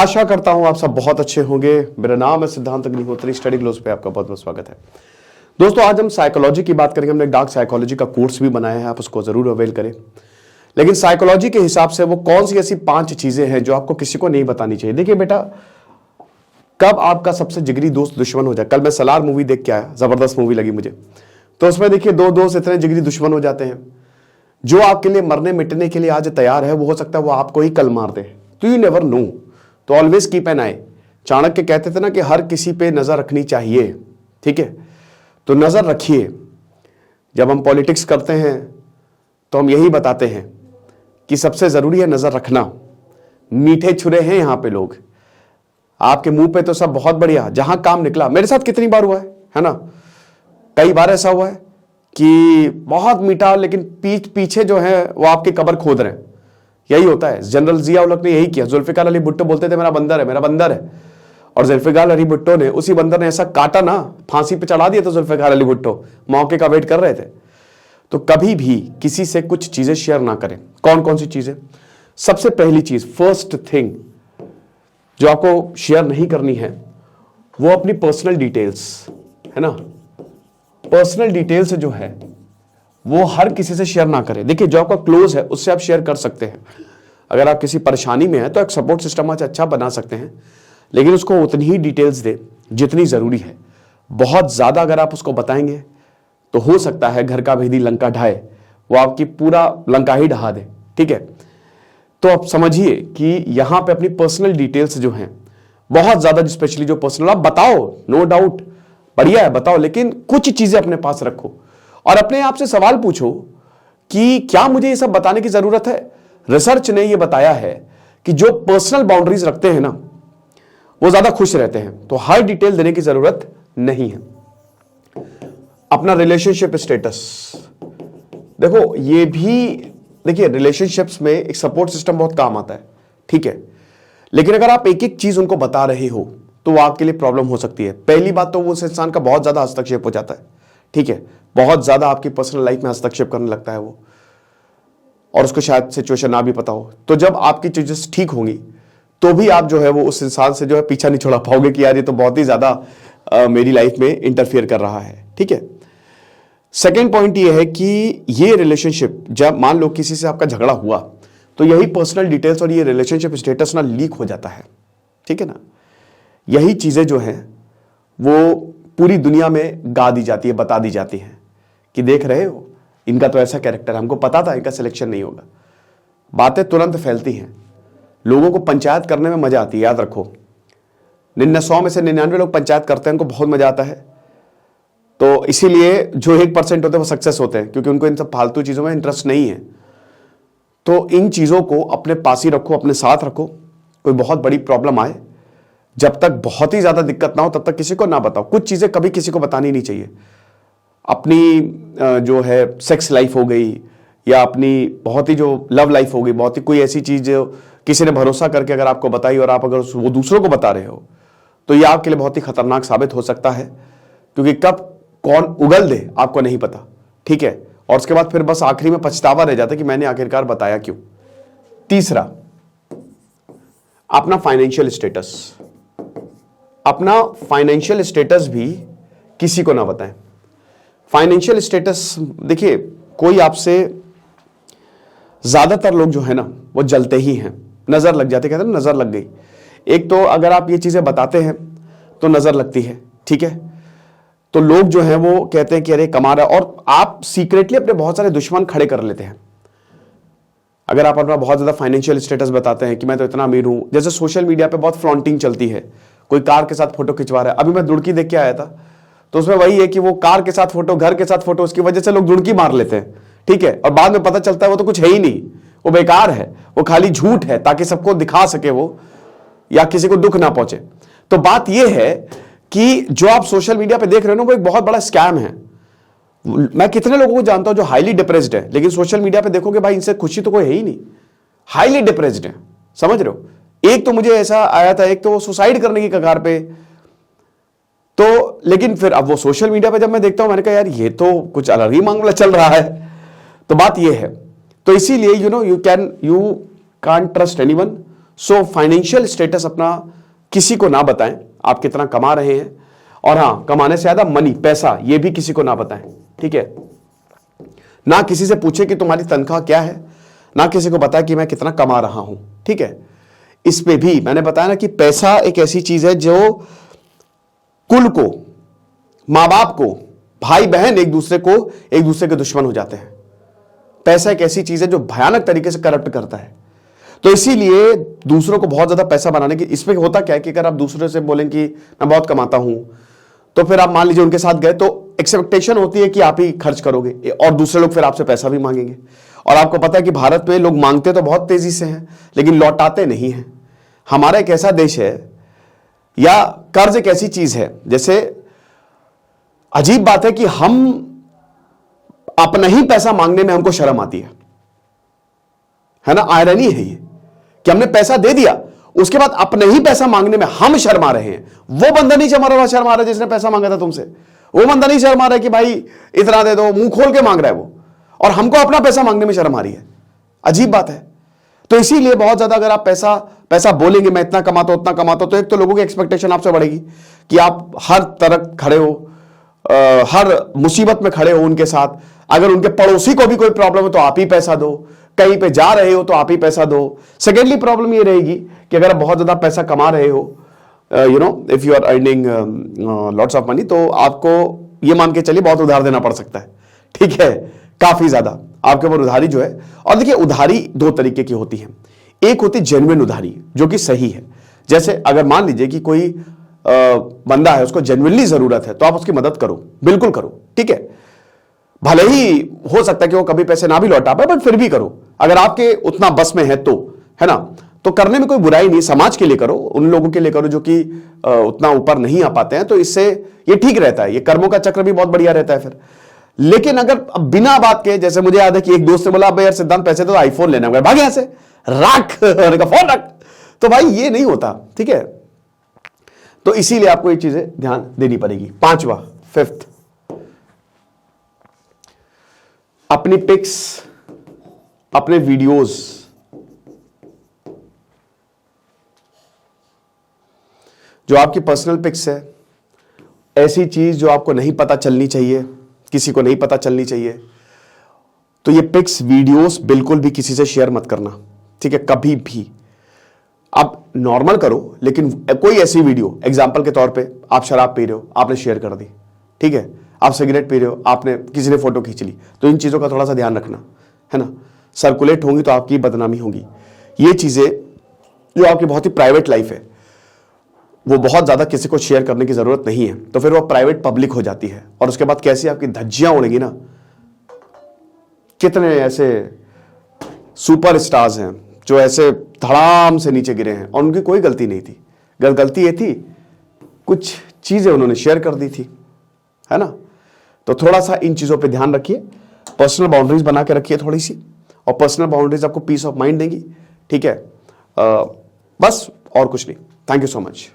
आशा करता हूं आप सब बहुत अच्छे होंगे। मेरा नाम है सिद्धांत अग्निहोत्री, स्टडी ग्लोस पे आपका बहुत बहुत स्वागत है। दोस्तों, आज हम साइकोलॉजी की बात करेंगे। हमने एक डार्क साइकोलॉजी का कोर्स भी बनाया है, आप उसको जरूर अवेल करें। लेकिन साइकोलॉजी के हिसाब से वो कौन सी ऐसी 5 चीजें हैं जो आपको किसी को नहीं बतानी चाहिए। देखिए बेटा, कब आपका सबसे जिगरी दोस्त दुश्मन हो जाए। कल मैं सलार मूवी देख के आया, जबरदस्त मूवी लगी मुझे। तो उसमें देखिए 2 दोस्त इतने जिगरी दुश्मन हो जाते हैं, जो आपके लिए मरने मिटने के लिए आज तैयार है, वो हो सकता है वो आपको ही कल मार दे। तो यू नेवर नो, तो ऑलवेज कीप एन आई। चाणक्य कहते थे ना कि हर किसी पे नजर रखनी चाहिए, ठीक है। तो नजर रखिए। जब हम पॉलिटिक्स करते हैं तो हम यही बताते हैं कि सबसे जरूरी है नजर रखना। मीठे छुरे हैं यहां पे लोग, आपके मुंह पे तो सब बहुत बढ़िया, जहां काम निकला। मेरे साथ कितनी बार हुआ है ना। कई बार ऐसा हुआ है कि बहुत मीठा, लेकिन पीछे जो है वो आपकी कब्र खोद रहे हैं। यही होता है। जनरल जिया उल हक ने यही किया। जुल्फिकार अली भुट्टो बोलते थे मेरा बंदर है, मेरा बंदर है। और जुल्फिकार अली भुट्टो ने, उसी बंदर ने ऐसा काटा ना, फांसी पे चढ़ा दिया। तो जुल्फिकार अली भुट्टो मौके का वेट कर रहे थे। तो कभी भी किसी से कुछ चीजें शेयर ना करें। कौन कौन सी चीजें? सबसे पहली चीज, फर्स्ट थिंग जो आपको शेयर नहीं करनी है, वो अपनी पर्सनल डिटेल्स है ना। पर्सनल डिटेल्स जो है वो हर किसी से शेयर ना करें। देखिए, जो आपका क्लोज है उससे आप शेयर कर सकते हैं। अगर आप किसी परेशानी में हैं तो एक सपोर्ट सिस्टम आज अच्छा बना सकते हैं, लेकिन उसको उतनी ही डिटेल्स दे जितनी जरूरी है। बहुत ज्यादा अगर आप उसको बताएंगे तो हो सकता है घर का भेदी लंका ढाए, वो आपकी पूरा लंका ही ढहा दे, ठीक है। तो आप समझिए कि यहां पे अपनी पर्सनल डिटेल्स जो हैं बहुत ज्यादा, स्पेशली जो पर्सनल, आप बताओ, नो डाउट बढ़िया है, बताओ, लेकिन कुछ चीजें अपने पास रखो और अपने आप से सवाल पूछो कि क्या मुझे ये सब बताने की जरूरत है। रिसर्च ने ये बताया है कि जो पर्सनल बाउंड्रीज रखते हैं ना, वो ज्यादा खुश रहते हैं। तो हर डिटेल देने की जरूरत नहीं है। अपना रिलेशनशिप स्टेटस देखो, ये भी देखिए, रिलेशनशिप्स में एक सपोर्ट सिस्टम बहुत काम आता है, ठीक है। लेकिन अगर आप एक एक चीज उनको बता रहे हो तो वो आपके लिए प्रॉब्लम हो सकती है। पहली बात तो वो उस इंसान का बहुत ज्यादा हस्तक्षेप हो जाता है, ठीक है। बहुत ज्यादा आपकी पर्सनल लाइफ में हस्तक्षेप करने लगता है वो, और उसको शायद सिचुएशन ना भी पता हो। तो जब आपकी चीजें ठीक होंगी तो भी आप जो है वो उस इंसान से जो है पीछा नहीं छोड़ा पाओगे कि यार ये तो बहुत ही ज्यादा मेरी लाइफ में इंटरफियर कर रहा है, ठीक है। सेकेंड पॉइंट ये है कि ये रिलेशनशिप, जब मान लो किसी से आपका झगड़ा हुआ तो यही पर्सनल डिटेल्स और ये रिलेशनशिप स्टेटस ना लीक हो जाता है, ठीक है ना। यही चीजें जो हैं वो पूरी दुनिया में गा दी जाती है, बता दी जाती हैं कि देख रहे हो, इनका तो ऐसा कैरेक्टर है, हमको पता था इनका सिलेक्शन नहीं होगा। बातें तुरंत फैलती हैं। लोगों को पंचायत करने में मजा आती है, याद रखो। 100 में से 99 लोग पंचायत करते हैं, उनको बहुत मजा आता है। तो इसीलिए जो 1% होते हैं वो सक्सेस होते हैं, क्योंकि उनको इन सब फालतू चीजों में इंटरेस्ट नहीं है। तो इन चीजों को अपने पास ही रखो, अपने साथ रखो। कोई बहुत बड़ी प्रॉब्लम आए, जब तक बहुत ही ज्यादा दिक्कत ना हो तब तक किसी को ना बताओ। कुछ चीजें कभी किसी को बतानी नहीं चाहिए। अपनी जो है सेक्स लाइफ हो गई, या अपनी बहुत ही जो लव लाइफ हो गई, बहुत ही कोई ऐसी चीज किसी ने भरोसा करके अगर आपको बताई और आप अगर वो दूसरों को बता रहे हो, तो ये आपके लिए बहुत ही खतरनाक साबित हो सकता है, क्योंकि कब कौन उगल दे आपको नहीं पता, ठीक है। और उसके बाद फिर बस आखिरी में पछतावा रह जाता है कि मैंने आखिरकार बताया क्यों। तीसरा, अपना फाइनेंशियल स्टेटस। अपना फाइनेंशियल स्टेटस भी किसी को ना बताएं। फाइनेंशियल स्टेटस, देखिए, कोई आपसे, ज्यादातर लोग जो है ना वो जलते ही हैं, नजर लग जाते, कहते हैं ना नजर लग गई। एक तो अगर आप ये चीजें बताते हैं तो नजर लगती है, ठीक है। तो लोग जो हैं वो कहते हैं कि अरे कमा रहा है, और आप सीक्रेटली अपने बहुत सारे दुश्मन खड़े कर लेते हैं। अगर आप अपना बहुत ज्यादा फाइनेंशियल स्टेटस बताते हैं कि मैं तो इतना अमीर हूं, जैसे सोशल मीडिया पे बहुत फ्लॉन्टिंग चलती है, कोई कार के साथ फोटो खिंचवा रहा है। अभी मैं दुड़की देख के आया था, तो उसमें वही है कि वो कार के साथ फोटो, घर के साथ फोटो, उसकी वजह से लोग दुड़की मार लेते हैं, ठीक है। और बाद में पता चलता है वो तो कुछ है ही नहीं, वो बेकार है, वो खाली झूठ है ताकि सबको दिखा सके वो, या किसी को दुख ना पहुंचे। तो बात यह है कि जो आप सोशल मीडिया पे देख रहे हो ना, वो एक बहुत बड़ा स्कैम है। मैं कितने लोगों को जानता हूं जो हाईली डिप्रेस्ड है, लेकिन सोशल मीडिया पे देखोगे भाई इनसे खुशी तो कोई है ही नहीं, हाईली डिप्रेस्ड है, समझ रहे हो। एक तो मुझे ऐसा आया था, एक तो वो सुसाइड करने की कगार पे। तो लेकिन फिर अब वो सोशल मीडिया पे जब मैं देखता हूं, मैंने कहा यार ये तो कुछ अलग ही मामला चल रहा है। तो बात ये है, तो इसीलिए you can't trust anyone. So financial status अपना किसी को ना बताएं, आप कितना कमा रहे हैं, और हां, कमाने से ज्यादा मनी, पैसा, ये भी किसी को ना बताएं, ठीक है। ना किसी से पूछे कि तुम्हारी तनख्वाह क्या है, ना किसी को बताए कि मैं कितना कमा रहा हूं, ठीक है। इस पे भी मैंने बताया ना कि पैसा एक ऐसी चीज है जो कुल को, मां बाप को, भाई बहन एक दूसरे के दुश्मन हो जाते हैं। पैसा एक ऐसी चीज है जो भयानक तरीके से करप्ट करता है। तो इसीलिए दूसरों को बहुत ज्यादा पैसा बनाने की, इसमें होता क्या है कि अगर आप दूसरे से बोलें कि मैं बहुत कमाता हूं, तो फिर आप मान लीजिए उनके साथ गए, तो एक्सपेक्टेशन होती है कि आप ही खर्च करोगे और दूसरे लोग फिर आपसे पैसा भी मांगेंगे। और आपको पता है कि भारत में लोग मांगते तो बहुत तेजी से हैं, लेकिन लौटाते नहीं हैं। हमारा एक ऐसा देश है, या कर्ज एक ऐसी चीज है, जैसे अजीब बात है कि हम अपना ही पैसा मांगने में हमको शर्म आती है ना। आयरनी है ये कि हमने पैसा दे दिया, उसके बाद अपने ही पैसा मांगने में हम शर्मा रहे हैं। वो बंदा नहीं शर्मा रहा है जिसने पैसा मांगा था तुमसे, वो बंदा नहीं शर्मा रहा है कि भाई इतना दे दो, मुंह खोल के मांग रहा है वो, और हमको अपना पैसा मांगने में शर्म आ रही है। अजीब बात है। तो इसीलिए बहुत ज्यादा अगर आप पैसा बोलेंगे, मैं इतना कमाता हूं उतना कमाता हूं, तो एक तो लोगों की एक्सपेक्टेशन आपसे बढ़ेगी कि आप हर तरह खड़े हो, हर मुसीबत में खड़े हो उनके साथ। अगर उनके पड़ोसी को भी कोई प्रॉब्लम है तो आप ही पैसा दो, कहीं पे जा रहे हो तो आप ही पैसा दो। सेकेंडली प्रॉब्लम ये रहेगी कि अगर आप बहुत ज्यादा पैसा कमा रहे हो, if you are earning lots of money, तो आपको ये मान के चलिए बहुत उधार देना पड़ सकता है, ठीक है, काफी ज्यादा आपके ऊपर उधारी जो है। और देखिए, उधारी दो तरीके की होती है। एक होती जेन्युइन उधारी जो कि सही है, जैसे अगर मान लीजिए कि कोई बंदा है, उसको जेन्युइनली जरूरत है, तो आप उसकी मदद करो, बिल्कुल करो, ठीक है। भले ही हो सकता है कि वो कभी पैसे ना भी लौटा पाए, बट फिर भी करो, अगर आपके उतना बस में है तो, है ना। तो करने में कोई बुराई नहीं, समाज के लिए करो, उन लोगों के लिए करो जो कि उतना ऊपर नहीं आ पाते हैं, तो इससे ये ठीक रहता है, ये कर्मों का चक्र भी बहुत बढ़िया रहता है फिर। लेकिन अगर बिना बात के, जैसे मुझे याद है कि एक दोस्त ने बोला, यार सिद्धांत पैसे तो आईफोन लेना है, भाग यहां से, रख फोन रख, तो भाई ये नहीं होता, ठीक है। तो इसीलिए आपको ये चीजें ध्यान देनी पड़ेगी। पांचवा, फिफ्थ, अपनी पिक्स, अपने वीडियोस, जो आपकी पर्सनल पिक्स है, ऐसी चीज जो आपको नहीं पता चलनी चाहिए, किसी को नहीं पता चलनी चाहिए, तो ये पिक्स, वीडियोस बिल्कुल भी किसी से शेयर मत करना, ठीक है, कभी भी। आप नॉर्मल करो, लेकिन कोई ऐसी वीडियो, एग्जाम्पल के तौर पे आप शराब पी रहे हो, आपने शेयर कर दी, ठीक है, आप सिगरेट पी रहे हो, आपने, किसी ने फोटो खींच ली, तो इन चीजों का थोड़ा सा ध्यान रखना, है ना। सर्कुलेट होंगी तो आपकी बदनामी होगी। ये चीजें जो आपकी बहुत ही प्राइवेट लाइफ है, वो बहुत ज्यादा किसी को शेयर करने की जरूरत नहीं है, तो फिर वो प्राइवेट पब्लिक हो जाती है, और उसके बाद कैसी आपकी धज्जियां उड़ेगी ना। कितने ऐसे सुपर स्टार्स हैं जो ऐसे धड़ाम से नीचे गिरे हैं, और उनकी कोई गलती नहीं थी। गलती ये थी, कुछ चीजें उन्होंने शेयर कर दी थी, है ना। तो थोड़ा सा इन चीजों पे ध्यान रखिए, पर्सनल बाउंड्रीज बना के रखिए थोड़ी सी, और पर्सनल बाउंड्रीज आपको पीस ऑफ माइंड देंगी, ठीक है। बस और कुछ नहीं। Thank you so much.